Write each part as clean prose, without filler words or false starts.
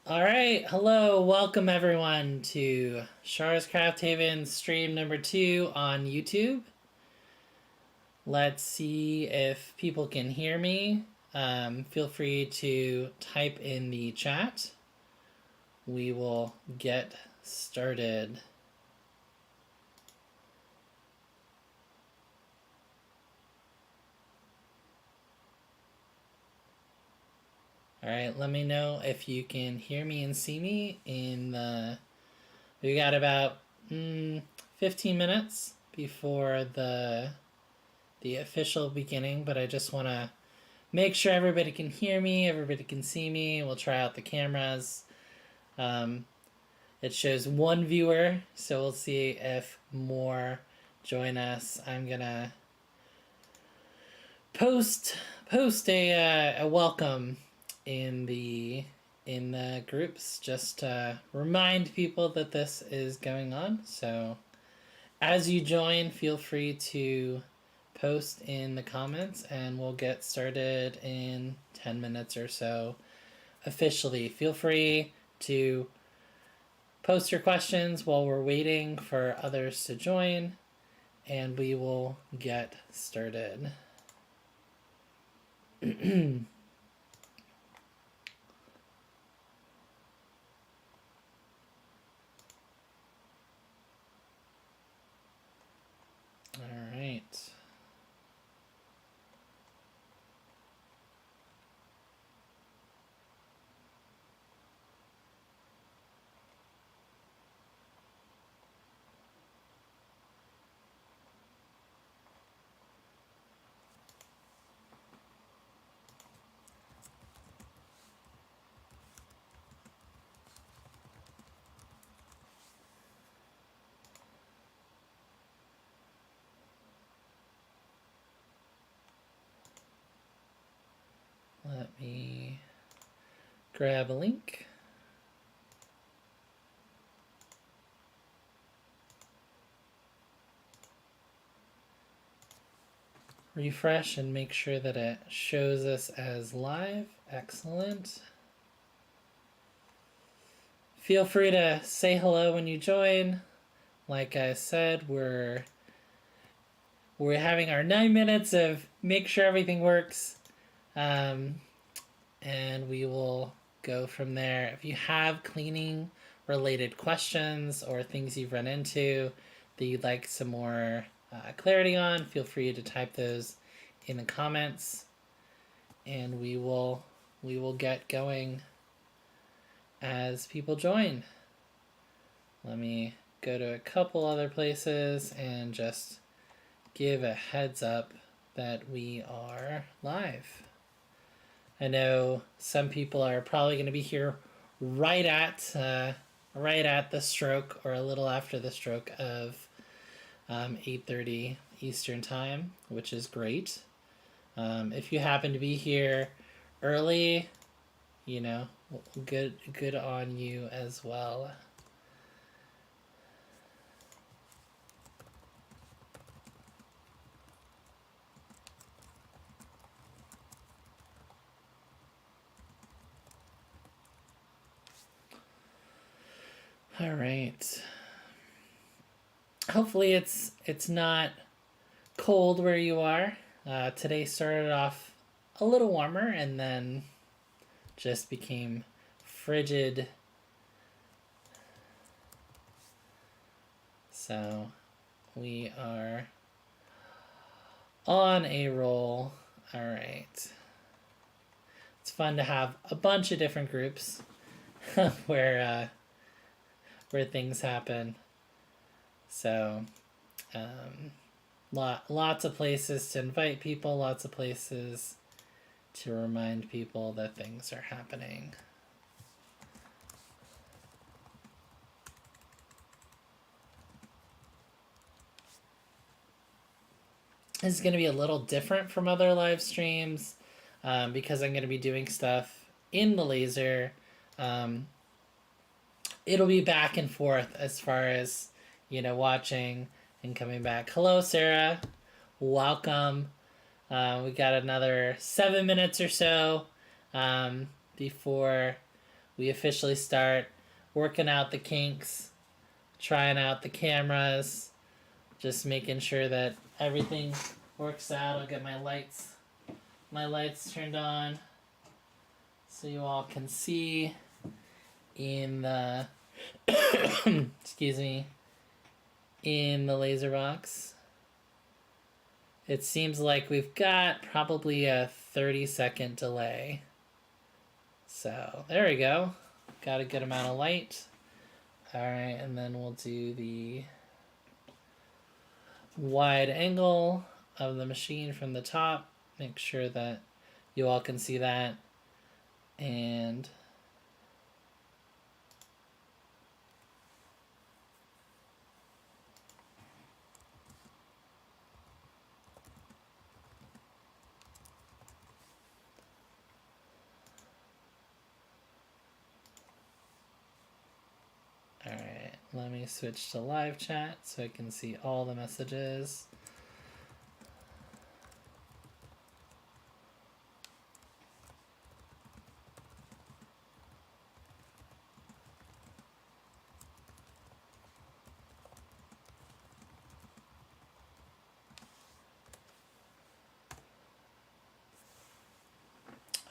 All right, hello, welcome everyone to Shar's Craft Haven stream number 2 on YouTube. Let's see if people can hear me. Feel free to type in the chat. We will get started. All right, let me know if you can hear me and see me we got about 15 minutes before the official beginning, but I just want to make sure everybody can hear me, everybody can see me. We'll try out the cameras. It shows one viewer, so we'll see if more join us. I'm gonna post a welcome in the groups just to remind people that this is going on. So as you join, feel free to post in the comments and we'll get started in 10 minutes or so officially. Feel free to post your questions while we're waiting for others to join and we will get started. All right. Let me grab a link. Refresh and make sure that it shows us as live. Excellent. Feel free to say hello when you join. Like I said, we're having our 9 minutes of make sure everything works. And we will go from there. If you have cleaning related questions or things you've run into that you'd like some more clarity on, feel free to type those in the comments and we will get going as people join. Let me go to a couple other places and just give a heads up that we are live. I know some people are probably going to be here right at the stroke or a little after the stroke of 8:30 Eastern time, which is great. If you happen to be here early, you know, good on you as well. All right. Hopefully it's not cold where you are. Today started off a little warmer and then just became frigid. So we are on a roll. All right. It's fun to have a bunch of different groups where things happen. So lots of places to invite people, lots of places to remind people that things are happening. This is going to be a little different from other live streams because I'm going to be doing stuff in the laser. It'll be back and forth as far as, watching and coming back. Hello, Sarah. Welcome. We got another 7 minutes or so before we officially start working out the kinks, trying out the cameras, just making sure that everything works out. I'll get my lights turned on so you all can see in the excuse me, in the Laserbox. It seems like we've got probably a 30-second delay. So there we go. Got a good amount of light. Alright, and then we'll do the wide angle of the machine from the top. Make sure that you all can see that. And alright, let me switch to live chat so I can see all the messages.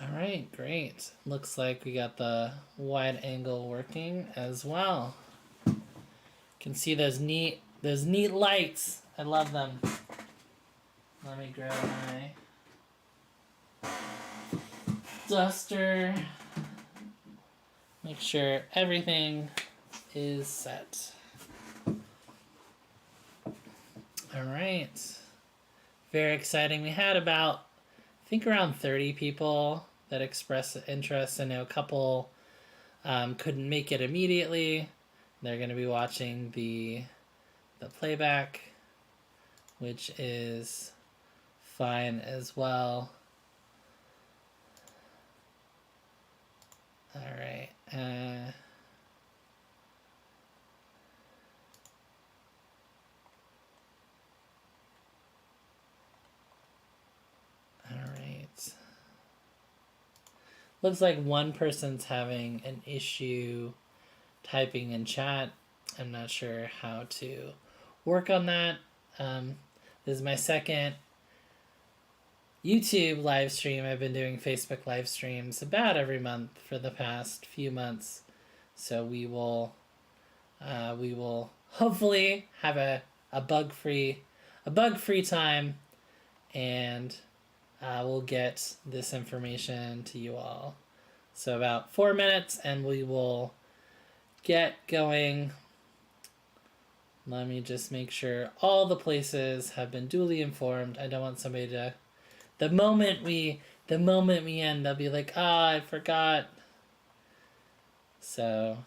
Alright, great. Looks like we got the wide angle working as well. Can see those neat lights. I love them. Let me grab my duster. Make sure everything is set. Alright. Very exciting. We had about, I think, around 30 people that expressed interest. I know a couple couldn't make it immediately. They're going to be watching the playback, which is fine as well. All right. All right. Looks like one person's having an issue typing in chat. I'm not sure how to work on that. This is my second YouTube live stream. I've been doing Facebook live streams about every month for the past few months. So we will hopefully have a bug-free time, and we'll get this information to you all. So about 4 minutes and we will get going. Let me just make sure all the places have been duly informed. I don't want somebody to, the moment we end, they'll be like, I forgot. So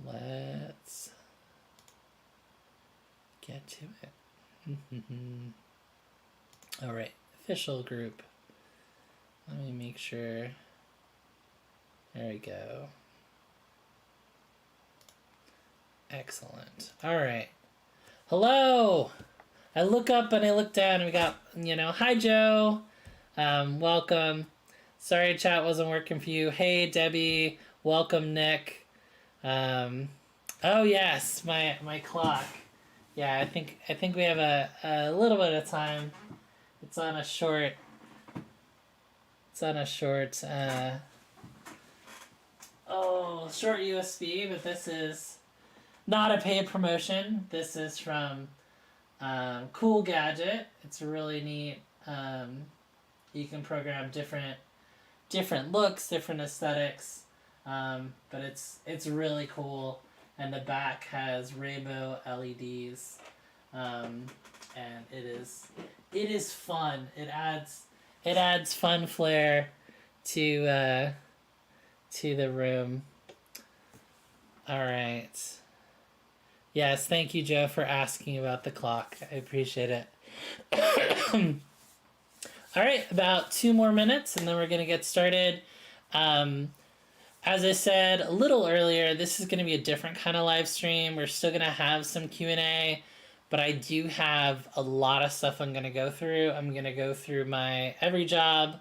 let's get to it. All right, official group. Let me make sure. There we go. Excellent. All right. Hello. I look up and I look down and we got, hi Joe. Welcome. Sorry chat wasn't working for you. Hey Debbie. Welcome Nick. Oh yes, my clock. Yeah, I think we have a little bit of time. It's on a short short USB, but this is not a paid promotion. This is from Cool Gadget. It's really neat. You can program different looks, different aesthetics, but it's really cool. And the back has rainbow LEDs, and it is fun. It adds fun flair to the room. All right. Yes, thank you, Joe, for asking about the clock. I appreciate it. All right, about 2 more minutes, and then we're going to get started. As I said a little earlier, this is going to be a different kind of live stream. We're still going to have some Q&A, but I do have a lot of stuff I'm going to go through. I'm going to go through my every job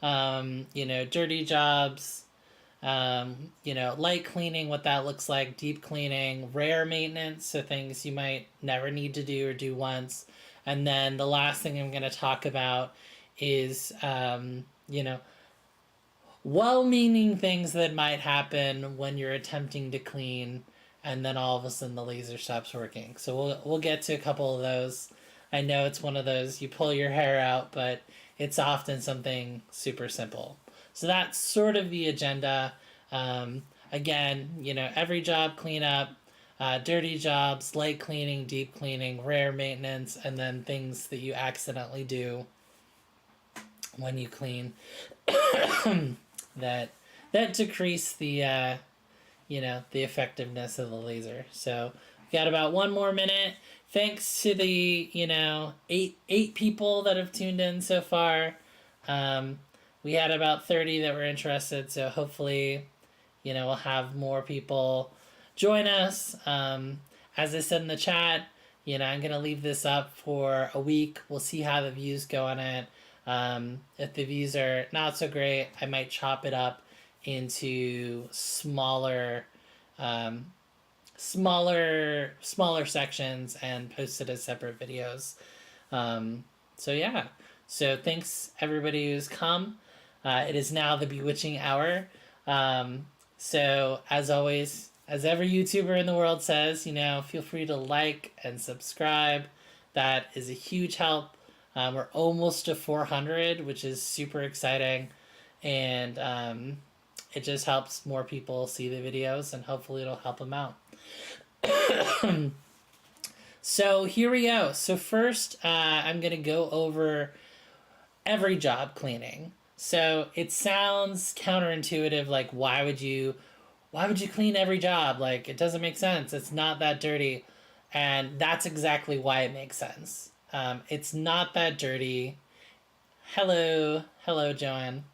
dirty jobs, light cleaning, what that looks like, deep cleaning, rare maintenance, so things you might never need to do or do once. And then the last thing I'm going to talk about is, well-meaning things that might happen when you're attempting to clean and then all of a sudden the laser stops working. So we'll get to a couple of those. I know it's one of those you pull your hair out, but it's often something super simple. So that's sort of the agenda. Again, every job cleanup, dirty jobs, light cleaning, deep cleaning, rare maintenance, and then things that you accidentally do when you clean that decrease the the effectiveness of the laser. So we've got about one more minute. Thanks to the eight people that have tuned in so far. We had about 30 that were interested, so hopefully we'll have more people join us. As I said in the chat, I'm gonna leave this up for a week. We'll see how the views go on it. If the views are not so great, I might chop it up into smaller sections and post it as separate videos. So thanks everybody who's come. It is now the bewitching hour. So as always, as every YouTuber in the world says, feel free to like and subscribe. That is a huge help. We're almost to 400, which is super exciting, and it just helps more people see the videos, and hopefully it'll help them out. So here we go. So first, I'm gonna go over every job cleaning. So it sounds counterintuitive, like why would you clean every job? Like, it doesn't make sense. It's not that dirty, and that's exactly why it makes sense. It's not that dirty. Hello, Joanne.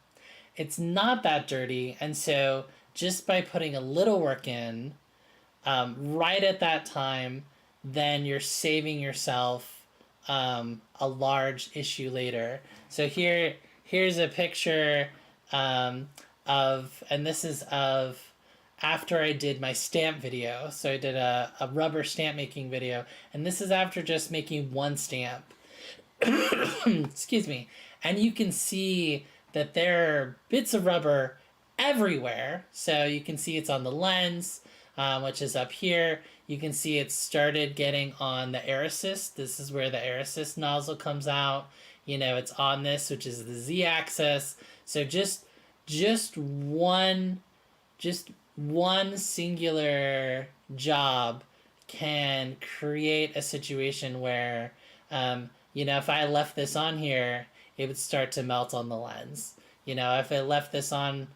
It's not that dirty, and so just by putting a little work in, right at that time, then you're saving yourself a large issue later. So here's a picture and this is of after I did my stamp video. So I did a rubber stamp making video, and this is after just making one stamp. Excuse me. And you can see that there are bits of rubber everywhere. So you can see it's on the lens, which is up here. You can see it started getting on the air assist. This is where the air assist nozzle comes out. It's on this, which is the Z-axis. So just one singular job can create a situation where, if I left this on here, it would start to melt on the lens. If I left this on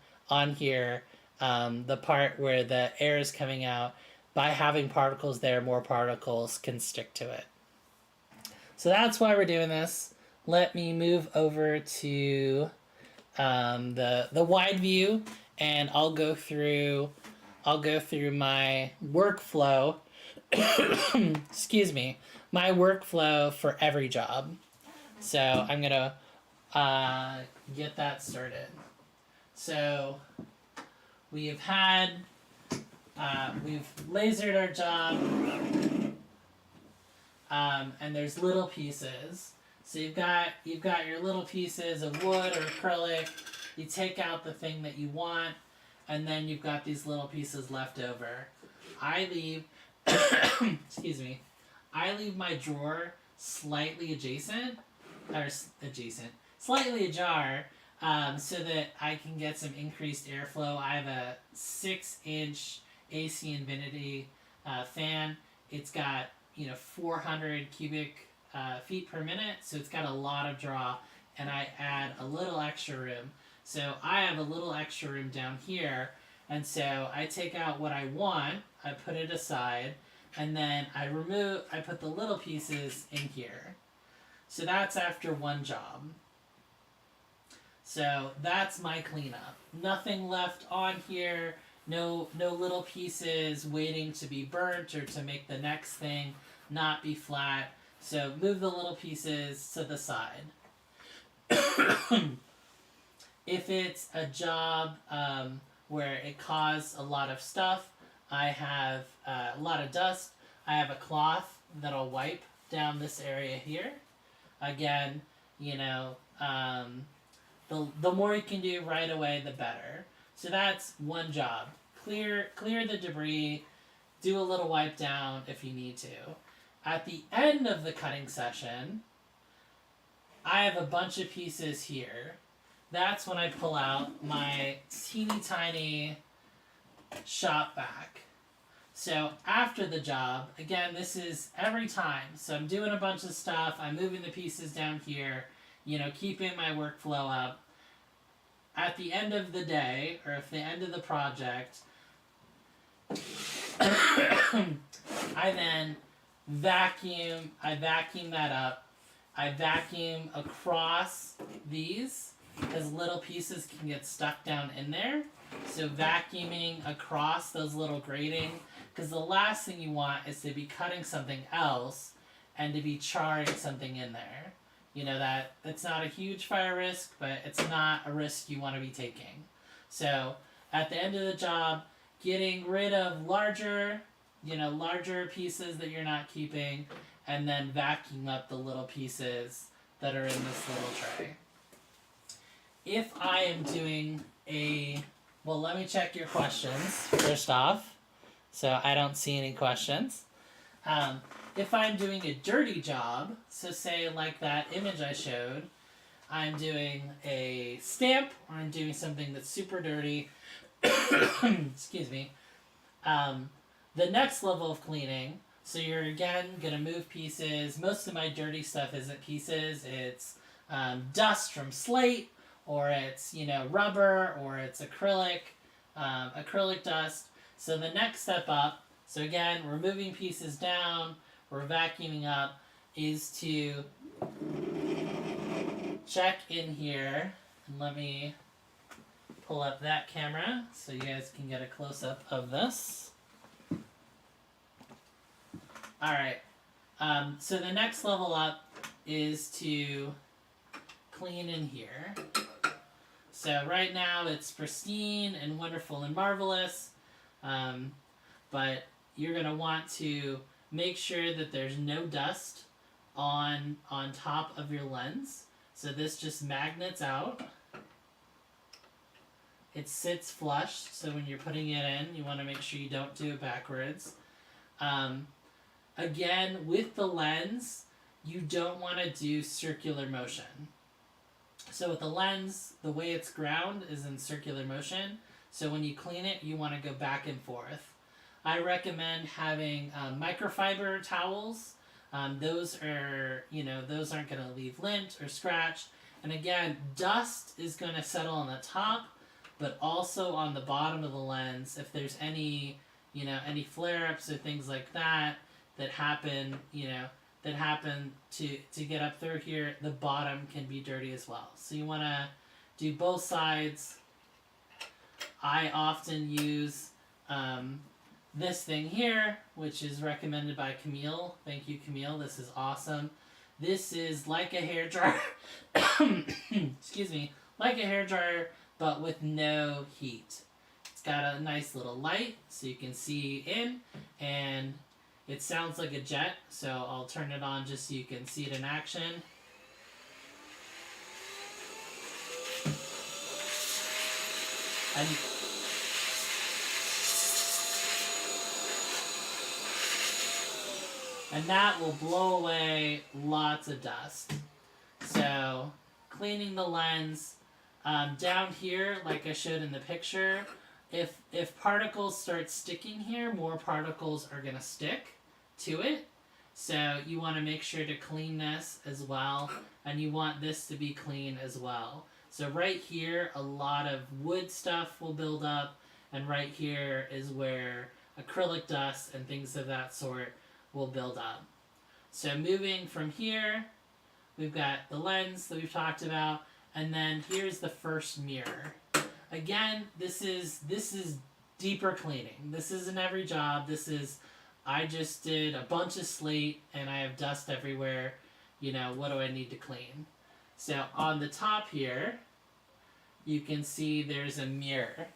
here, the part where the air is coming out, by having particles there, more particles can stick to it. So that's why we're doing this. Let me move over to the wide view, and I'll go through my workflow. Excuse me, my workflow for every job. So I'm gonna get that started. So we've lasered our job, and there's little pieces. So you've got your little pieces of wood or acrylic. You take out the thing that you want, and then you've got these little pieces left over. I leave, excuse me, I leave my drawer slightly slightly ajar, so that I can get some increased airflow. I have a 6-inch AC Infinity fan. It's got 400 cubic feet per minute, so it's got a lot of draw, and I add a little extra room. So I have a little extra room down here, and so I take out what I want, I put it aside, and then I put the little pieces in here. So that's after one job. So that's my cleanup. Nothing left on here, no little pieces waiting to be burnt or to make the next thing not be flat. So move the little pieces to the side. If it's a job where it caused a lot of stuff, I have a lot of dust, I have a cloth that I'll wipe down this area here. Again, you know, the more you can do right away, the better. So that's one job. Clear the debris, do a little wipe down if you need to. At the end of the cutting session, I have a bunch of pieces here. That's when I pull out my teeny tiny shop vac. So after the job, again, this is every time. So I'm doing a bunch of stuff, I'm moving the pieces down here, you know, keeping my workflow up. At the end of the day, or at the end of the project, I then vacuum that up. I vacuum across these because little pieces can get stuck down in there. So vacuuming across those little grating, because the last thing you want is to be cutting something else and to be charring something in there. You know, that it's not a huge fire risk, but it's not a risk you want to be taking. So at the end of the job, getting rid of larger pieces that you're not keeping, and then vacuuming up the little pieces that are in this little tray. If I am doing well, let me check your questions first off, so I don't see any questions. If I'm doing a dirty job, so say like that image I showed, I'm doing a stamp or I'm doing something that's super dirty, excuse me, the next level of cleaning, so you're again going to move pieces. Most of my dirty stuff isn't pieces, it's dust from slate, or it's, you know, rubber, or it's acrylic dust. So the next step up, so again, we're moving pieces down, we're vacuuming up, is to check in here, and let me pull up that camera so you guys can get a close-up of this. Alright, so the next level up is to clean in here. So right now it's pristine and wonderful and marvelous, but you're going to want to make sure that there's no dust on top of your lens. So this just magnets out. It sits flush, so when you're putting it in, you want to make sure you don't do it backwards. Again, with the lens, you don't want to do circular motion. So with the lens, the way it's ground is in circular motion. So when you clean it, you want to go back and forth. I recommend having microfiber towels. Those aren't going to leave lint or scratch. And again, dust is going to settle on the top, but also on the bottom of the lens. If there's any flare-ups or things like that happen, to get up through here, the bottom can be dirty as well. So you want to do both sides. I often use this thing here, which is recommended by Camille. Thank you, Camille. This is awesome. This is like a hairdryer. Excuse me. Like a hairdryer, but with no heat. It's got a nice little light so you can see in, and it sounds like a jet, so I'll turn it on just so you can see it in action. And that will blow away lots of dust. So, cleaning the lens. Down here, like I showed in the picture, if particles start sticking here, more particles are going to stick to it. So you want to make sure to clean this as well, and you want this to be clean as well. So right here, a lot of wood stuff will build up, and right here is where acrylic dust and things of that sort will build up. So moving from here, we've got the lens that we've talked about, and then here's the first mirror. Again, this is deeper cleaning. This isn't every job. I just did a bunch of slate and I have dust everywhere. What do I need to clean? So on the top here, you can see there's a mirror.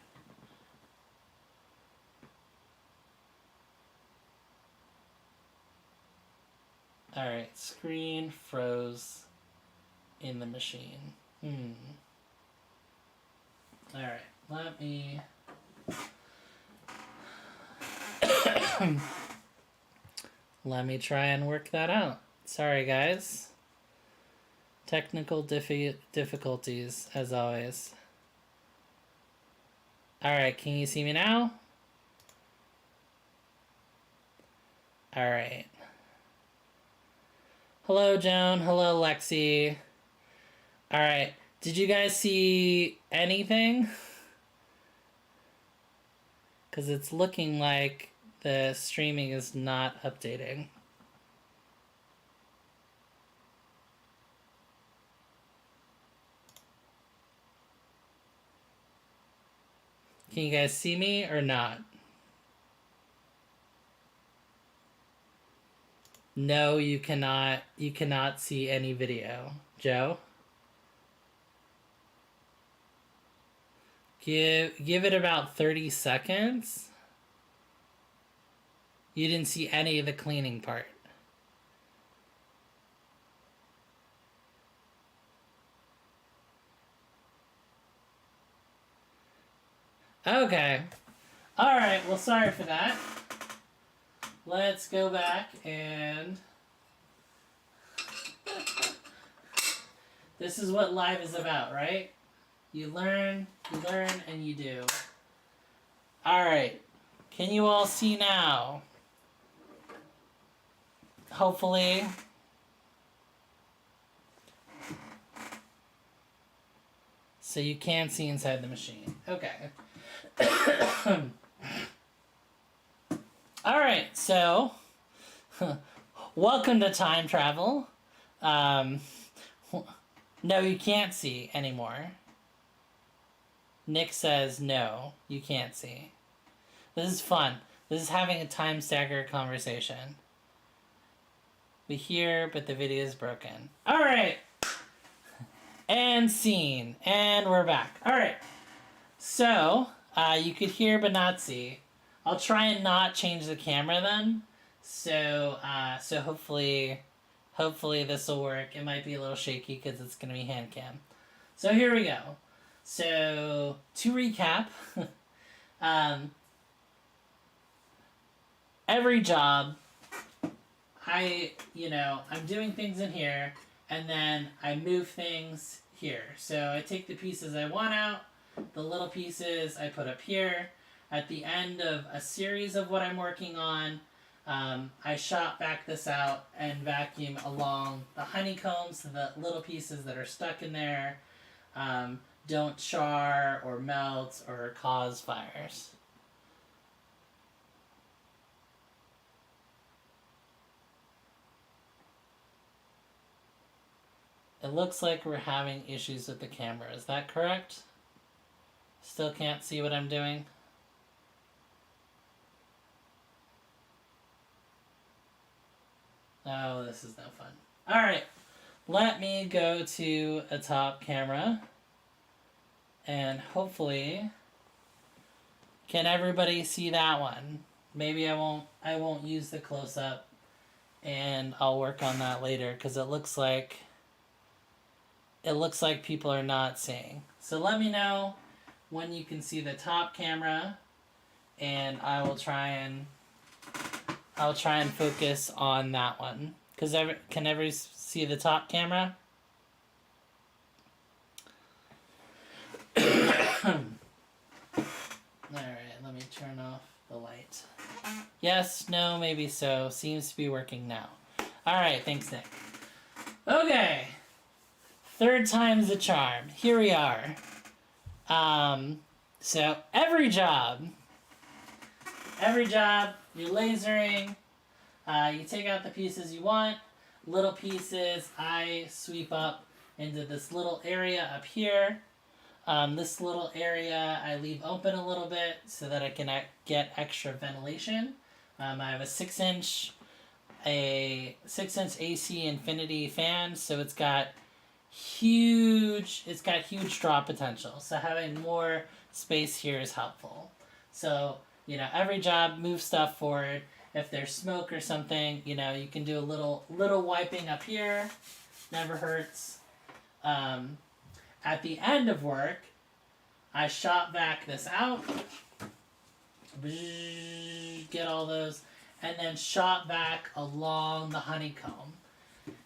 Alright, screen froze in the machine. Alright, let me... let me try and work that out. Sorry, guys. Technical difficulties, as always. Alright, can you see me now? Alright. Hello, Joan. Hello, Lexi. Alright, did you guys see anything? Because it's looking like the streaming is not updating. Can you guys see me or not? No, you cannot. You cannot see any video. Joe? Give it about 30 seconds. You didn't see any of the cleaning part. Okay. Alright, well, sorry for that. Let's go back and... This is what live is about, right? You learn, and you do. Alright. Can you all see now? Hopefully. So you can see inside the machine. Okay. Alright, so welcome to time travel. No, you can't see anymore. Nick says no, you can't see. This is fun. This is having a time stagger conversation. We hear, but the video is broken. Alright. And scene. And we're back. Alright. So, you could hear but not see. I'll try and not change the camera then. So hopefully this will work. It might be a little shaky because it's going to be hand cam. So here we go. So, to recap, every job, I'm doing things in here, and then I move things here. So I take the pieces I want out, the little pieces I put up here. At the end of a series of what I'm working on, I shot back this out and vacuum along the honeycombs so the little pieces that are stuck in there don't char or melt or cause fires. It looks like we're having issues with the camera. Is that correct? Still can't see what I'm doing? Oh, this is no fun. Alright, let me go to a top camera. And hopefully, can everybody see that one? Maybe I won't use the close-up, and I'll work on that later because it looks like people are not seeing. So let me know when you can see the top camera, and I will try and focus on that one. Can everybody see the top camera? Alright, let me turn off the light. Yes, no, maybe so. Seems to be working now. Alright, thanks, Nick. Okay. Third time's the charm. Here we are. So every job, you're lasering, you take out the pieces you want, little pieces I sweep up into this little area up here. This little area I leave open a little bit so that I can get extra ventilation. I have a 6-inch AC infinity fan, so it's got huge, it's got huge draw potential. So having more space here is helpful. So, you know, every job, move stuff forward. If there's smoke or something, you know, you can do a little wiping up here. Never hurts. At the end of work, I shop vac this out. Get all those. And then shop vac along the honeycomb.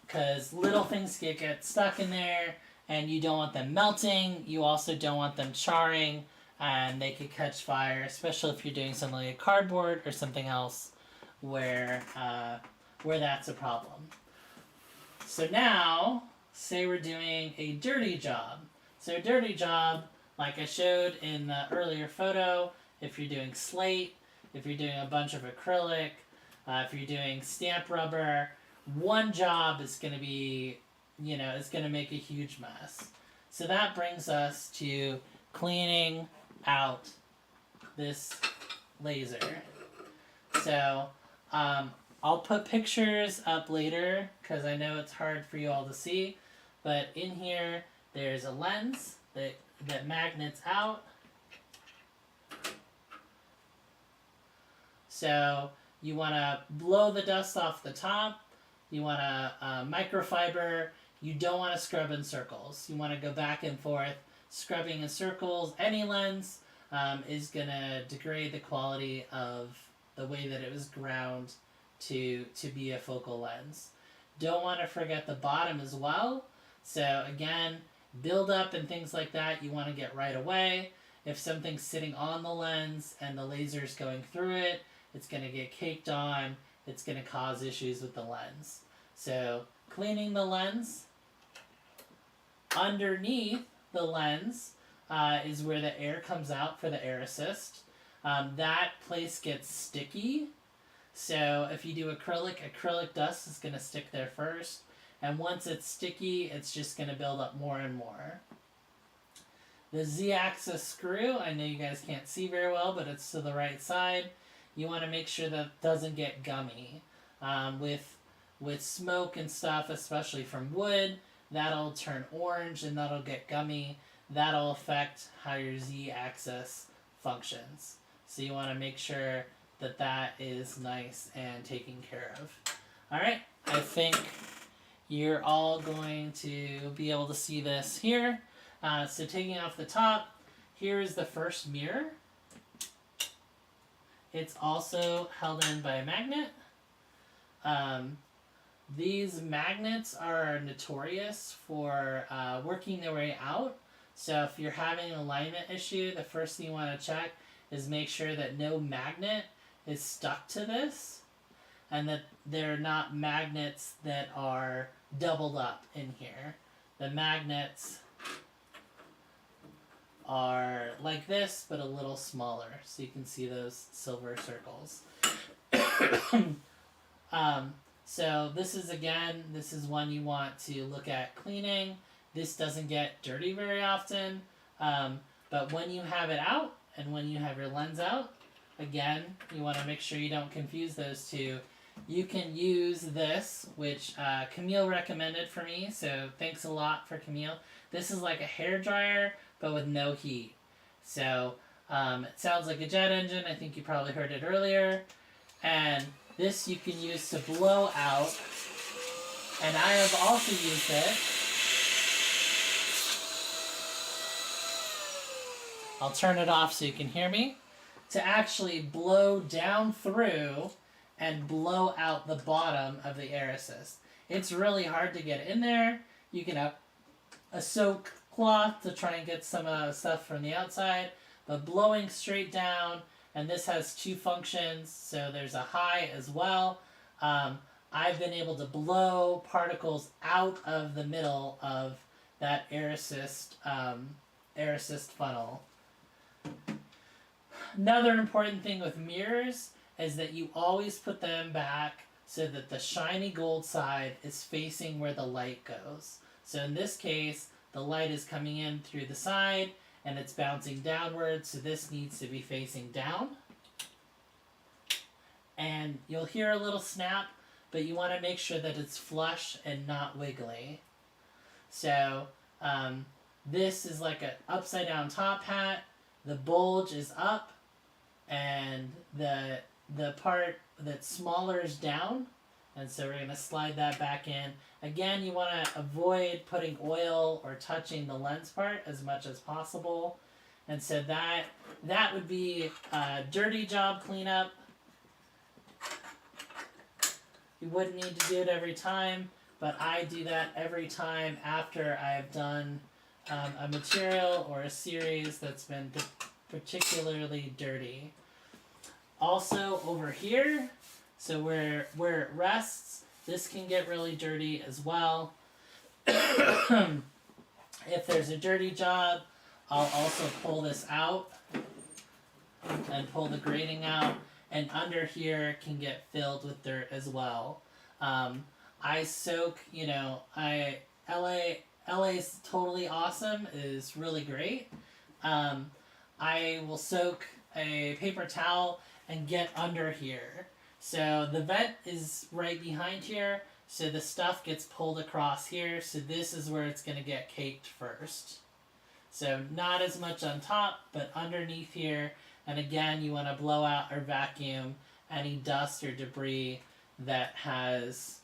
Because little things get stuck in there, and you don't want them melting. You also don't want them charring, and they could catch fire, especially if you're doing something like cardboard or something else where that's a problem. So now, say we're doing a dirty job. So a dirty job, like I showed in the earlier photo, if you're doing slate, if you're doing a bunch of acrylic, if you're doing stamp rubber, one job is going to be, you know, it's going to make a huge mess. So that brings us to cleaning out this laser. So I'll put pictures up later because I know it's hard for you all to see. But in here, there's a lens that magnets out. So you want to blow the dust off the top. You want to microfiber. You don't want to scrub in circles. You want to go back and forth. Scrubbing in circles, any lens, is going to degrade the quality of the way that it was ground to be a focal lens. Don't want to forget the bottom as well. So again, build up and things like that you want to get right away. If something's sitting on the lens and the laser's going through it, it's going to get caked on. It's going to cause issues with the lens. So cleaning the lens. Underneath the lens is where the air comes out for the air assist. That place gets sticky. So if you do acrylic dust is going to stick there first. And once it's sticky, it's just going to build up more and more. The Z-axis screw, I know you guys can't see very well, but it's to the right side. You want to make sure that it doesn't get gummy. With smoke and stuff, especially from wood, that'll turn orange and that'll get gummy. That'll affect how your Z-axis functions. So you want to make sure that that is nice and taken care of. Alright, I think you're all going to be able to see this here. So taking off the top, here is the first mirror. It's also held in by a magnet. These magnets are notorious for working their way out. So if you're having an alignment issue, the first thing you want to check is make sure that no magnet is stuck to this and that they're not magnets that are doubled up in here. The magnets are like this, but a little smaller, so you can see those silver circles. So this is one you want to look at cleaning. This doesn't get dirty very often, but when you have it out and when you have your lens out, again, you want to make sure you don't confuse those two. You can use this, which Camille recommended for me, so thanks a lot for Camille. This is like a hair dryer, but with no heat. So it sounds like a jet engine. I think you probably heard it earlier. And this you can use to blow out. And I have also used it. I'll turn it off so you can hear me. To actually blow down through and blow out the bottom of the air assist. It's really hard to get in there. You can have a soak cloth to try and get some stuff from the outside, but blowing straight down, and this has two functions, so there's a high as well. I've been able to blow particles out of the middle of that air assist funnel. Another important thing with mirrors is that you always put them back so that the shiny gold side is facing where the light goes. So in this case, the light is coming in through the side and it's bouncing downward, so this needs to be facing down. And you'll hear a little snap, but you want to make sure that it's flush and not wiggly. So this is like an upside down top hat. The bulge is up, and the part that's smaller is down. And so we're going to slide that back in. Again, you want to avoid putting oil or touching the lens part as much as possible. And so that would be a dirty job cleanup. You wouldn't need to do it every time, but I do that every time after I've done a material or a series that's been particularly dirty. Also over here, so where it rests, this can get really dirty as well. If there's a dirty job, I'll also pull this out and pull the grating out, and under here can get filled with dirt as well. I soak, LA's totally awesome, is really great. I will soak a paper towel and get under here. So the vent is right behind here, so the stuff gets pulled across here, so this is where it's going to get caked first. So not as much on top, but underneath here, and again you want to blow out or vacuum any dust or debris that has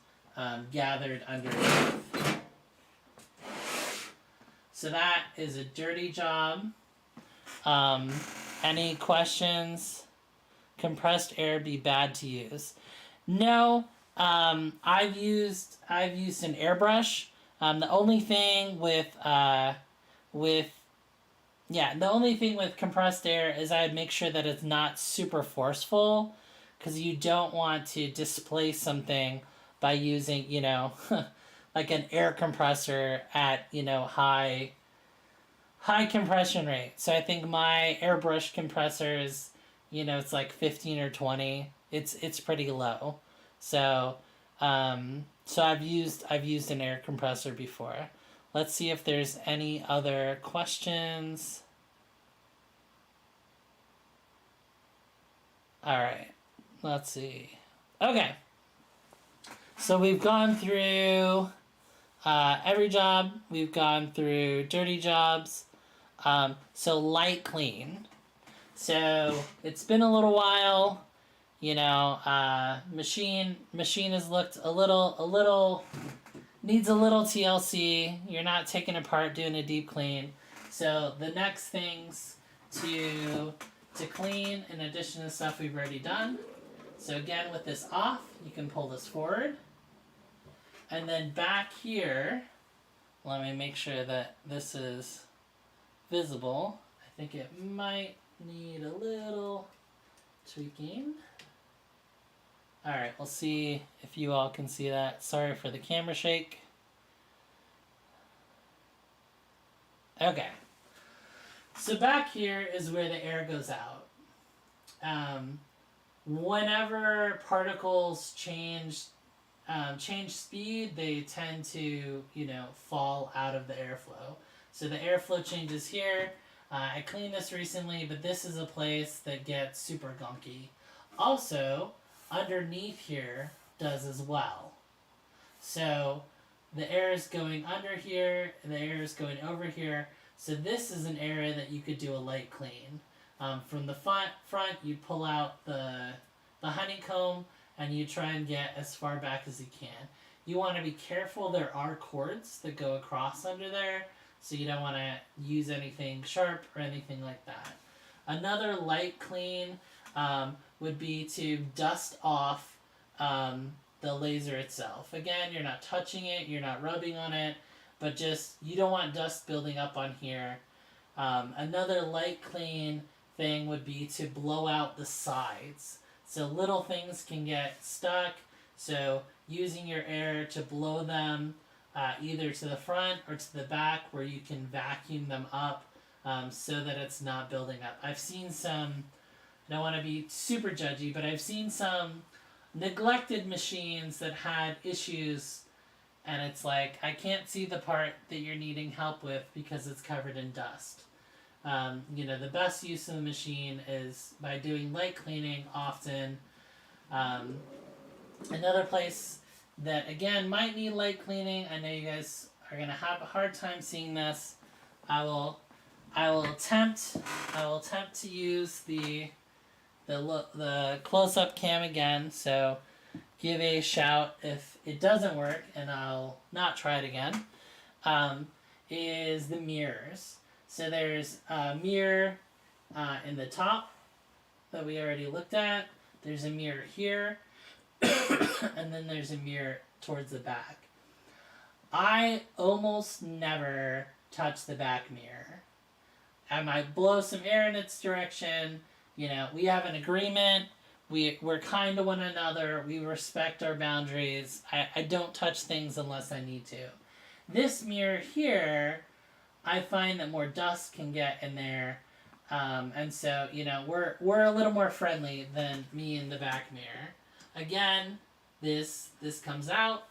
gathered underneath. So that is a dirty job. Any questions? Compressed air be bad to use? No. I've used an airbrush. The only thing with compressed air is I'd make sure that it's not super forceful, because you don't want to displace something by using, like an air compressor at, high compression rate. So I think my airbrush compressor is, it's like 15 or 20. It's pretty low. So I've used an air compressor before. Let's see if there's any other questions. All right. Let's see. Okay. So we've gone through every job. We've gone through dirty jobs. So light clean. So it's been a little while. Machine has looked a little needs a little TLC. You're not taking apart doing a deep clean. So the next things to clean, in addition to stuff we've already done. So again, with this off, you can pull this forward. And then back here, let me make sure that this is visible. I think it might need a little tweaking. Alright, we'll see if you all can see that. Sorry for the camera shake. Okay. So back here is where the air goes out. Whenever particles change speed, they tend to, fall out of the airflow. So the airflow changes here. I cleaned this recently, but this is a place that gets super gunky. Also, underneath here does as well. So the air is going under here, and the air is going over here. So this is an area that you could do a light clean. From the front, you pull out the honeycomb, and you try and get as far back as you can. You want to be careful. There are cords that go across under there, so you don't want to use anything sharp or anything like that. Another light clean would be to dust off the laser itself. Again, you're not touching it, you're not rubbing on it, but just, you don't want dust building up on here. Another light clean thing would be to blow out the sides. So little things can get stuck, so using your air to blow them either to the front or to the back, where you can vacuum them up so that it's not building up. I've seen some, I don't want to be super judgy, but I've seen some neglected machines that had issues, and it's like, I can't see the part that you're needing help with because it's covered in dust. The best use of the machine is by doing light cleaning often. Another place that, again, might need light cleaning, I know you guys are gonna have a hard time seeing this, I will attempt to use the close-up cam again. So give a shout if it doesn't work, and I'll not try it again. Is the mirrors. So there's a mirror in the top that we already looked at. There's a mirror here, and then there's a mirror towards the back. I almost never touch the back mirror. I might blow some air in its direction. You know, we have an agreement. We're kind to one another. We respect our boundaries. I don't touch things unless I need to. This mirror here, I find that more dust can get in there. And so, you know, we're a little more friendly than me in the back mirror. Again, this comes out.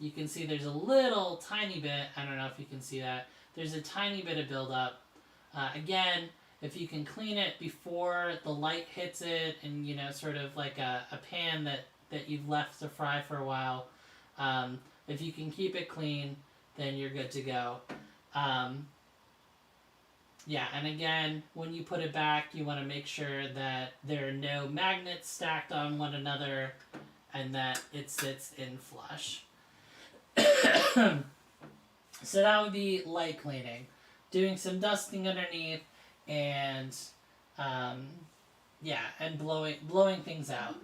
You can see there's a little tiny bit. I don't know if you can see that. There's a tiny bit of buildup. Again, if you can clean it before the light hits it, and you know, sort of like a pan that you've left to fry for a while, if you can keep it clean, then you're good to go. Yeah, and again, when you put it back, you want to make sure that there are no magnets stacked on one another and that it sits in flush. So that would be light cleaning. Doing some dusting underneath and yeah, and blowing things out.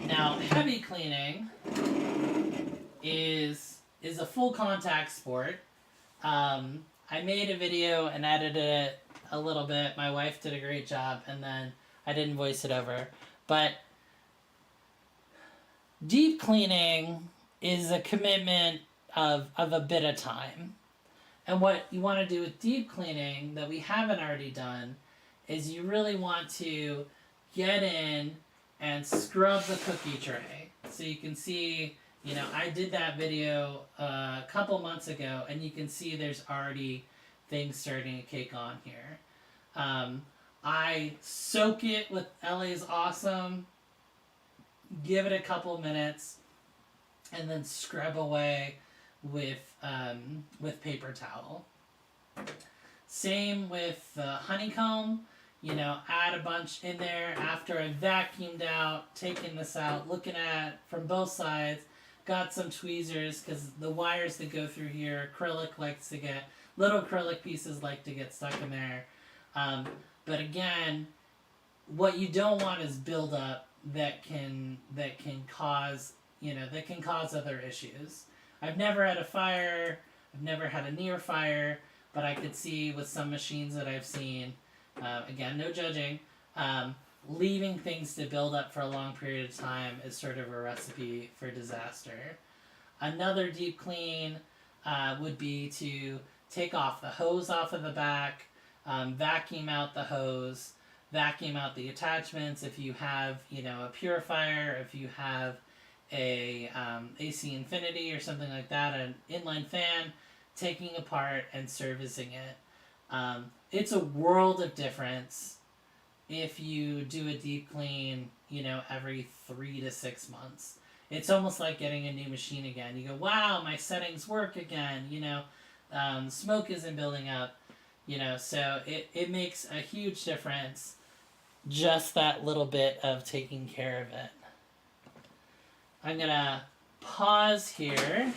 Now, heavy cleaning is a full contact sport. I made a video and edited it a little bit. My wife did a great job, and then I didn't voice it over. But deep cleaning is a commitment of a bit of time. And what you want to do with deep cleaning that we haven't already done is you really want to get in and scrub the cookie tray. So you can see, you know, I did that video a couple months ago, and you can see there's already things starting to cake on here. I soak it with LA's Awesome, give it a couple minutes, and then scrub away with paper towel. Same with honeycomb. You know, add a bunch in there after I vacuumed out, taking this out, looking at from both sides. Got some tweezers because the wires that go through here, little acrylic pieces like to get stuck in there. But again, what you don't want is buildup that can cause other issues. I've never had a fire. I've never had a near fire, but I could see with some machines that I've seen, again, no judging, leaving things to build up for a long period of time is sort of a recipe for disaster. Another deep clean would be to take off the hose off of the back, vacuum out the hose, vacuum out the attachments. If you have, you know, a purifier, if you have a AC Infinity or something like that, an inline fan, taking apart and servicing it. It's a world of difference if you do a deep clean, you know, every 3 to 6 months. It's almost like getting a new machine again. You go, wow, my settings work again, you know, smoke isn't building up, you know, so it makes a huge difference, just that little bit of taking care of it. I'm going to pause here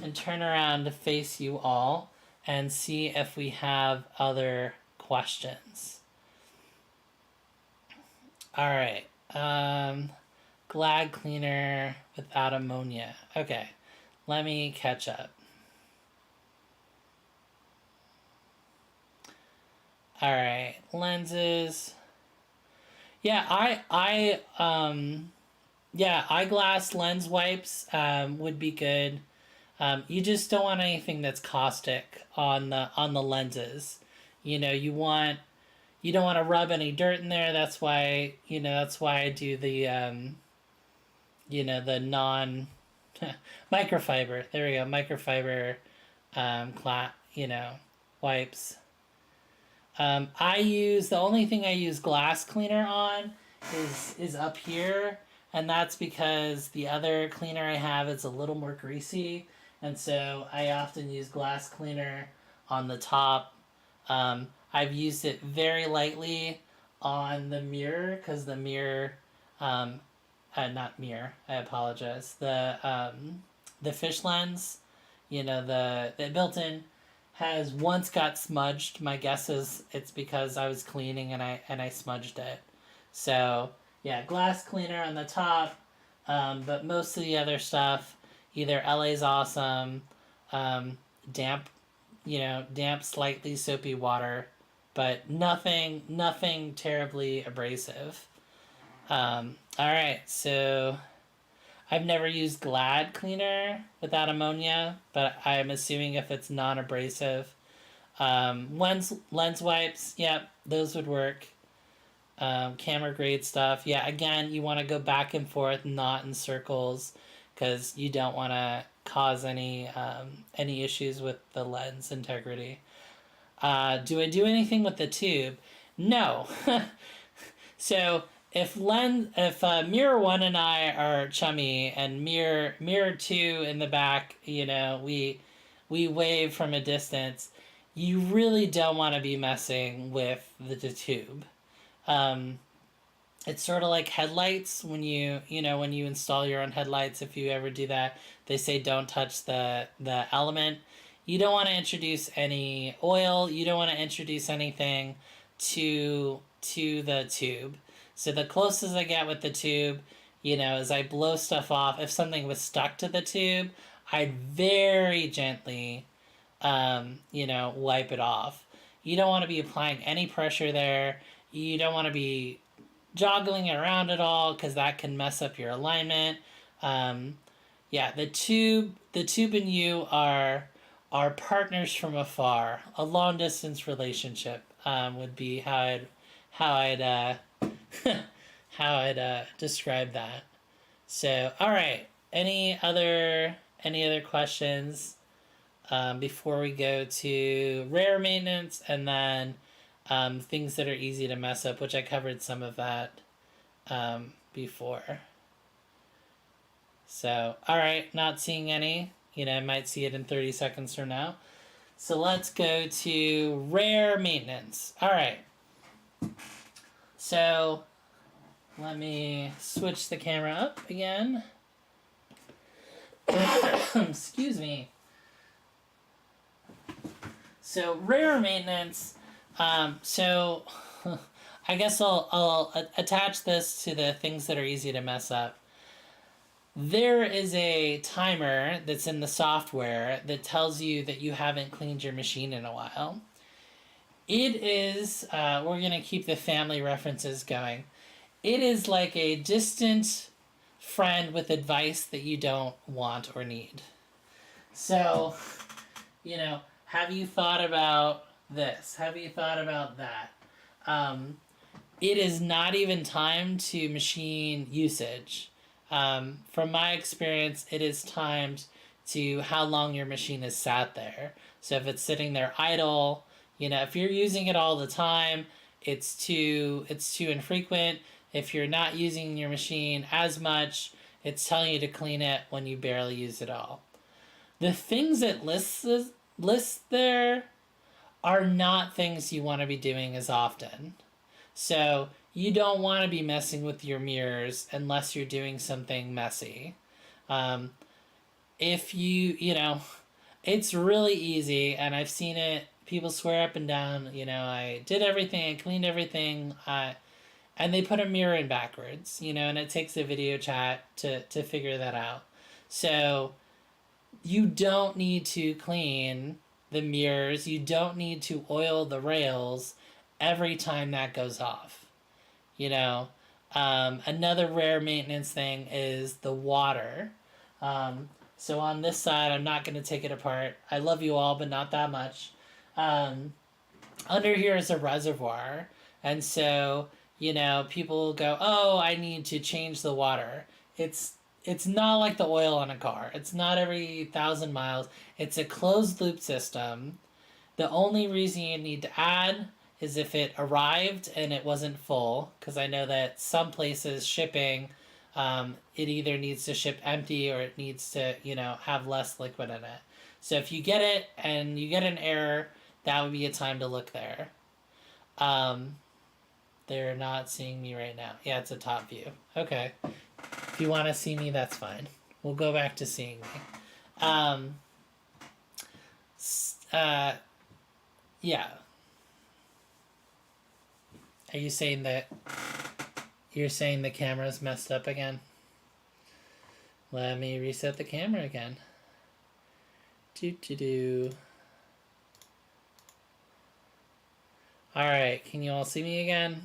and turn around to face you all and see if we have other questions. All right. Glad cleaner without ammonia. Okay. Let me catch up. All right. Lenses. Yeah, eyeglass lens wipes would be good. You just don't want anything that's caustic on the lenses. You know, you don't want to rub any dirt in there. That's why I do the the non microfiber. There we go, microfiber wipes. The only thing I use glass cleaner on is up here, and that's because the other cleaner I have is a little more greasy, and so I often use glass cleaner on the top. I've used it very lightly on the mirror because the mirror, um, not mirror, I apologize. The fish lens, the built-in, has once got smudged. My guess is it's because I was cleaning and I smudged it. So yeah, glass cleaner on the top, but most of the other stuff, either LA's awesome, um, damp, damp, slightly soapy water, but nothing terribly abrasive. All right, so I've never used Glad cleaner without ammonia, but I'm assuming if it's non-abrasive. Lens wipes, yep, those would work. Camera grade stuff, yeah. Again, you want to go back and forth, not in circles, because you don't want to cause any issues with the lens integrity. Do I do anything with the tube? No. So if mirror one and I are chummy, and mirror two in the back, we wave from a distance, you really don't want to be messing with the tube. It's sort of like headlights when when you install your own headlights. If you ever do that, they say don't touch the element. You don't want to introduce any oil. You don't want to introduce anything to the tube. So the closest I get with the tube, is I blow stuff off. If something was stuck to the tube, I'd very gently, wipe it off. You don't want to be applying any pressure there. You don't want to be joggling it around at all because that can mess up your alignment. Yeah, the tube and you are partners from afar. A long distance relationship would be how I'd how I'd describe that. So, all right. Any other questions before we go to rare maintenance and then things that are easy to mess up, which I covered some of that before. So, all right, not seeing any. I might see it in 30 seconds from now. So let's go to rare maintenance. All right. So let me switch the camera up again. Excuse me. So rare maintenance. So I guess I'll attach this to the things that are easy to mess up. There is a timer that's in the software that tells you that you haven't cleaned your machine in a while. It is, we're going to keep the family references going. It is like a distant friend with advice that you don't want or need. So, have you thought about this? Have you thought about that? It is not even timed to machine usage. From my experience, it is timed to how long your machine is sat there. So if it's sitting there idle, if you're using it all the time, it's too infrequent. If you're not using your machine as much, it's telling you to clean it when you barely use it all. The things it lists there are not things you want to be doing as often. So you don't want to be messing with your mirrors unless you're doing something messy. If it's really easy, and I've seen it, people swear up and down, I did everything, I cleaned everything, and they put a mirror in backwards, and it takes a video chat to figure that out. So you don't need to clean the mirrors, you don't need to oil the rails every time that goes off. Another rare maintenance thing is the water. So on this side, I'm not going to take it apart. I love you all, but not that much. Under here is a reservoir. And so, people go, oh, I need to change the water. It's not like the oil on a car. It's not every 1,000 miles. It's a closed loop system. The only reason you need to add is if it arrived and it wasn't full, because I know that some places shipping, it either needs to ship empty or it needs to, have less liquid in it. So if you get it and you get an error, that would be a time to look there. They're not seeing me right now. Yeah, it's a top view. Okay. If you want to see me, that's fine. We'll go back to seeing me. Yeah. Are you saying that you're saying the camera's messed up again? Let me reset the camera again. Alright, can you all see me again?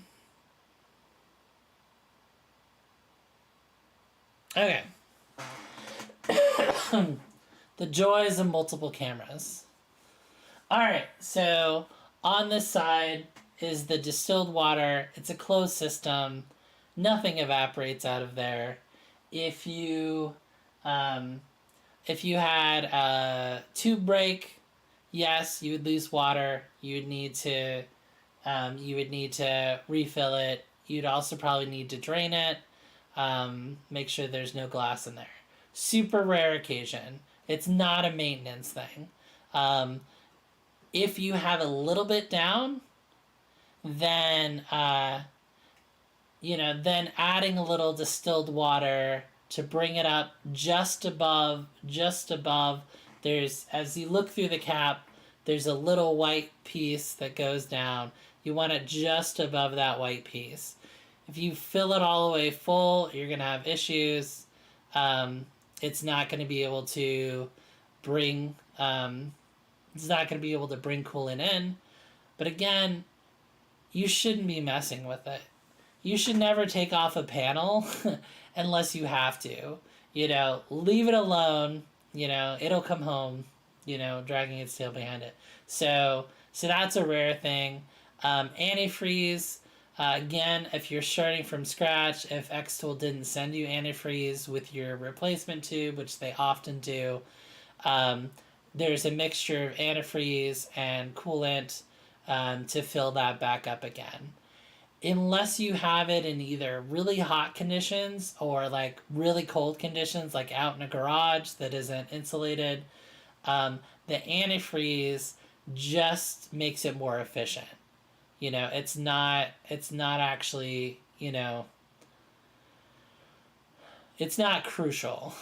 Okay. The joys of multiple cameras. Alright, so on this side is the distilled water. It's a closed system. Nothing evaporates out of there. If you had a tube break, yes, you would lose water. You would need to refill it. You'd also probably need to drain it. Make sure there's no glass in there. Super rare occasion. It's not a maintenance thing. If you have a little bit down, then then adding a little distilled water to bring it up just above. There's, as you look through the cap, there's a little white piece that goes down. You want it just above that white piece. If you fill it all the way full, you're gonna have issues. It's not gonna be able to bring coolant in. But again, you shouldn't be messing with it. You should never take off a panel unless you have to. Leave it alone. It'll come home, dragging its tail behind it. So that's a rare thing. Antifreeze, again, if you're starting from scratch, if Xtool didn't send you antifreeze with your replacement tube, which they often do, there's a mixture of antifreeze and coolant to fill that back up again. Unless you have it in either really hot conditions or like really cold conditions, like out in a garage that isn't insulated, the antifreeze just makes it more efficient. It's not actually, it's not crucial,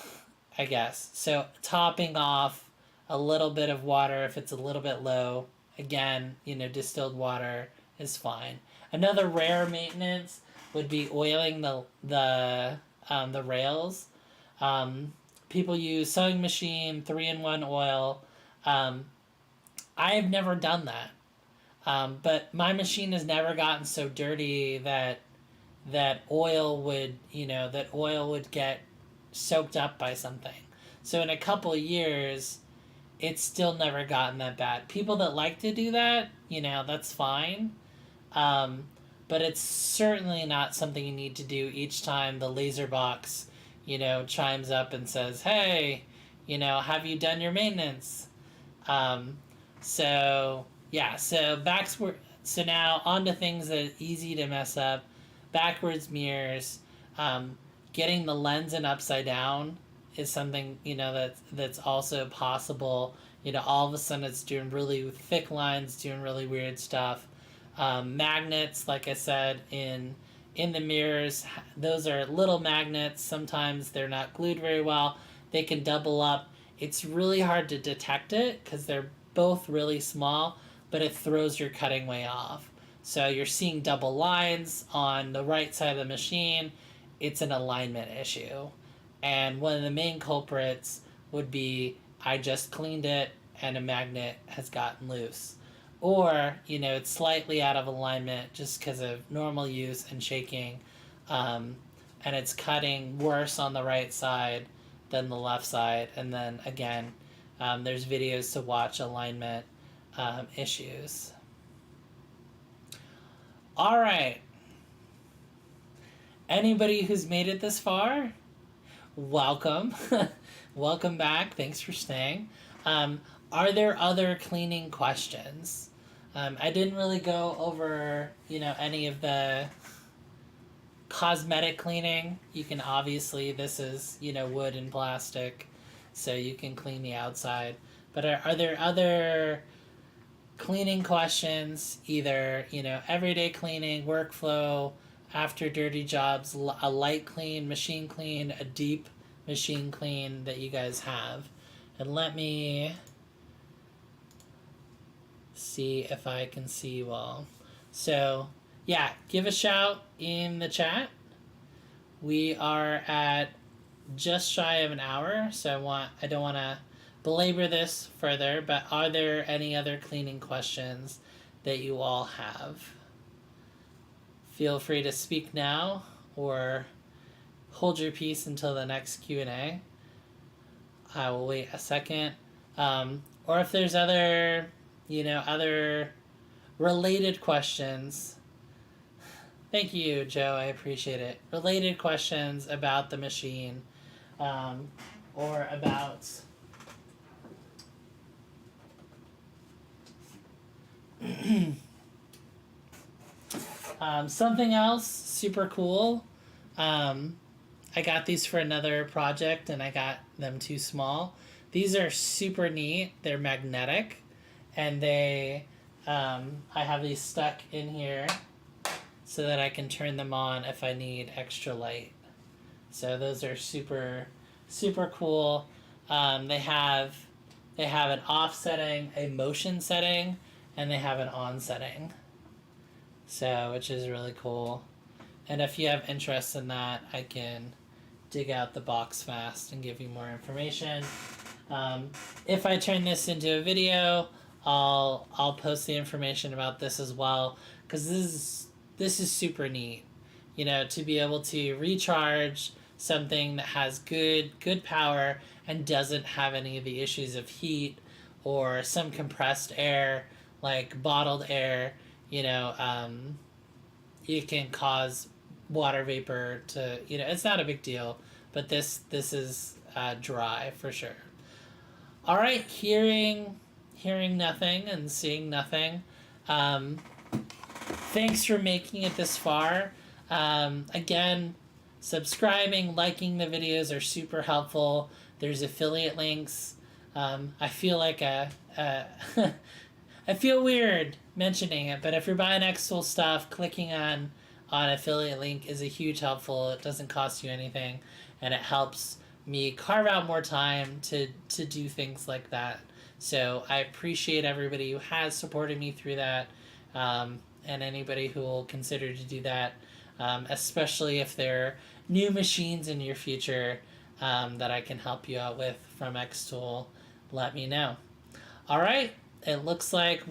I guess. So topping off a little bit of water if it's a little bit low, again, distilled water is fine. Another rare maintenance would be oiling the rails. People use sewing machine 3-in-1 oil. I've never done that, but my machine has never gotten so dirty that oil would get soaked up by something. So in a couple of years, it's still never gotten that bad. People that like to do that, that's fine. But it's certainly not something you need to do each time the Laserbox, chimes up and says, hey, have you done your maintenance? So now on to things that are easy to mess up. Backwards mirrors, getting the lens in upside down is something, that's also possible. All of a sudden it's doing really thick lines, doing really weird stuff. Magnets, like I said, in the mirrors, those are little magnets. Sometimes they're not glued very well. They can double up. It's really hard to detect it because they're both really small, but it throws your cutting way off. So you're seeing double lines on the right side of the machine. It's an alignment issue. And one of the main culprits would be I just cleaned it and a magnet has gotten loose. Or, it's slightly out of alignment just because of normal use and shaking, and it's cutting worse on the right side than the left side. And then, again, there's videos to watch alignment issues. All right. Anybody who's made it this far, welcome. Welcome back. Thanks for staying. Are there other cleaning questions? I didn't really go over, any of the cosmetic cleaning, you can obviously, this is, wood and plastic, so you can clean the outside. But are there other cleaning questions, either, everyday cleaning, workflow, after dirty jobs, a light clean, machine clean, a deep machine clean that you guys have? And let me see if I can see well. So, yeah, give a shout in the chat. We are at just shy of an hour, so I don't want to belabor this further, but are there any other cleaning questions that you all have? Feel free to speak now or hold your peace until the next Q&A. I will wait a second. Or if there's other related questions. Thank you, Joe. I appreciate it. Related questions about the machine, or about something else super cool. I got these for another project and I got them too small. These are super neat. They're magnetic, and I have these stuck in here so that I can turn them on if I need extra light. So those are super, super cool. They have an off setting, a motion setting, and they have an on setting. So, which is really cool. And if you have interest in that, I can dig out the box fast and give you more information. If I turn this into a video, I'll post the information about this as well, because this is super neat. To be able to recharge something that has good power and doesn't have any of the issues of heat or some compressed air, like bottled air. It can cause water vapor to, it's not a big deal, but this is dry for sure. All right, hearing nothing and seeing nothing. Thanks for making it this far. Again, subscribing, liking the videos are super helpful. There's affiliate links. I feel like I feel weird mentioning it, but if you're buying Xtool stuff, clicking on affiliate link is a huge helpful. It doesn't cost you anything, and it helps me carve out more time to do things like that. So I appreciate everybody who has supported me through that, and anybody who will consider to do that, especially if there are new machines in your future that I can help you out with from Xtool. Let me know. All right, it looks like we